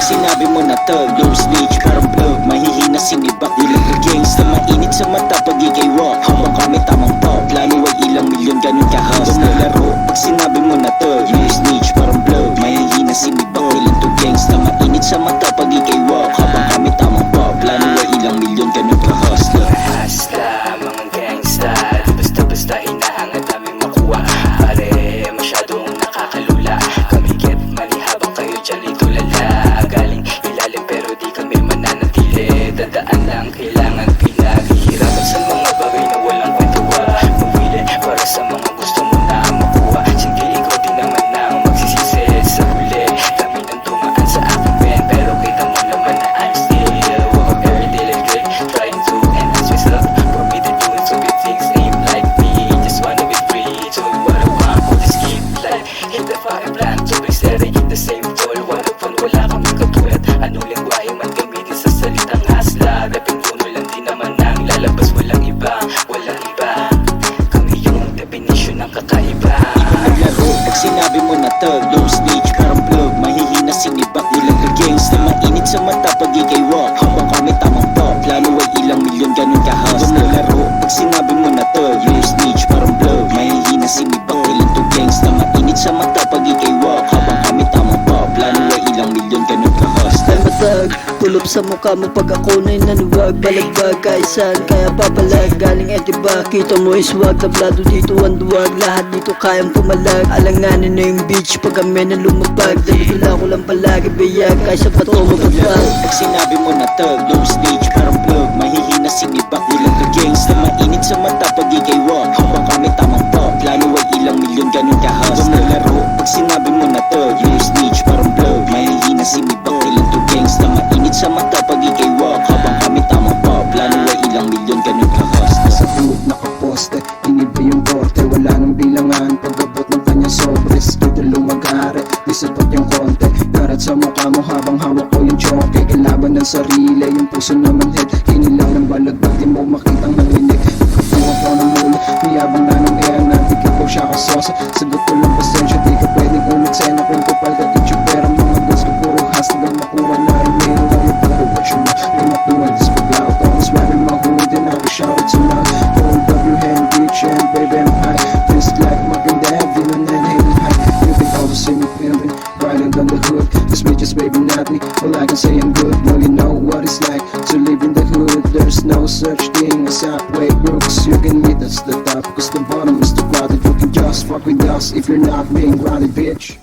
Pag sinabi mo na thug, no snitch, parang plug, mahihina sinibak. Di lang ka gangsta, mainit sa mata pag ikay walk. Habang kami tamang pop, plano ay ilang milyon, ganun kahas na laro. Pag sinabi mo na thug, no snitch, parang plug, mahihina sinibak. Di lang to gangsta, mainit sa mata pag ikay walk. Habang kami tamang pop, plano ay ilang milyon, ganun kahas na. Hasta, mga gangsta, di basta-basta hinahangat namin makuha. Pare, masyadong nakakalula. Kami get money habang kayo dyan itulala. Galing ilalim pero di kami mananatili. Dadaan lang, kailangan pinaghihirapan sa mga bagay na walang kwentuha. Pumili para sa mga gusto mo na makuha. Sige, ikaw din naman ang magsisisi sa huli. Kami nang tumaan sa aking pen, pero kita mo naman na I'm still walk up every day like Drake, trying to enhance myself. For me to doing so big things ain't like me. Just wanna be free, do what I want. We'll just keep life, hit the fucking plan. To be steady, the same toll. What up on wala kami katulad. Anong lingwahe man gamitin sa salitang hasla. Rapin puno lang din naman ang lalabas. Walang iba, walang iba. Kami yung definition ng kakaiba. Naglaro, pag sinabi mo na thug, no snitch, parang plug, mahihina sinibak. Di lang ka gangsta, mainit sa mata pag ikay walk. Habang kami tamang pop, plano ay ilang milyon, ganun kahas na laro. Pag sinabi mo na thug, no snitch, parang plug, mahihina sinibak. Di lang to gangsta, mainit sa mata pag ikay walk. Habang kami tamang pop, plano ay ilang milyon, ganun kahas na. Matag, tulop sa mukha mo pag ako na'y nanuwag. Balagbag, kaisan, kaya papalag. Galing diba, kita mo is wag. Tablado dito ang duwag, lahat dito kayang pumalag. Alanganin na yung beach pag kami na lumapag. Dala ko lang palagi biyag, kaysa pa to mapagpag. Pag sinabi mo na thug, no snitch, parang plug, mahihina sinibak. Di lang ka gangsta, mainit sa mata pag ikay walk. Habang kami tamang pop, plano ay ilang milyon, ganun kahas na laro. Pag sinabi mo na thug, no snitch, parang plug, mahihina sinibak. Di lang to gangsta, mainit sa mata pag ikay walk. Habang kami tamang pop, plano ay ilang milyon, ganun kahas na. Sa group nakaposte, iniba yung korte. Wala nang bilangan, pag-abot ng kanyang sobres. Dito lumagari, di sapat yung konti. Karat sa mukha mo habang hawak ko yung choke. Kalaban ng sarili, yung puso naman head. Kinilang ng balagbag, di mo makitang nalinig. Pagkakuha ko ng mula, mayabang na ng air. Natikip ko siya kasosa, sagot ko lang pasensya. Di ka pwedeng ulit sa'yo na kung kapal ka itcho. Pero mga gusto puro hashtag ang makuha na rin. Meron lang yung pag-watch mo. May matuwa, dis pag-out. Always wearing my hood and I be shouted so loud. Hold up your hand, reach and baby I'm high. Just like my granddad, feeling and hating high. You can always see me pimping, riding down the hood. This bitch is waving at me, all I can say I'm good. Well you know what it's like to live in the hood. There's no such thing as halfway crooks. You can meet us the top, cause the bottom is the grounded. You can just fuck with us if you're not being grounded, bitch.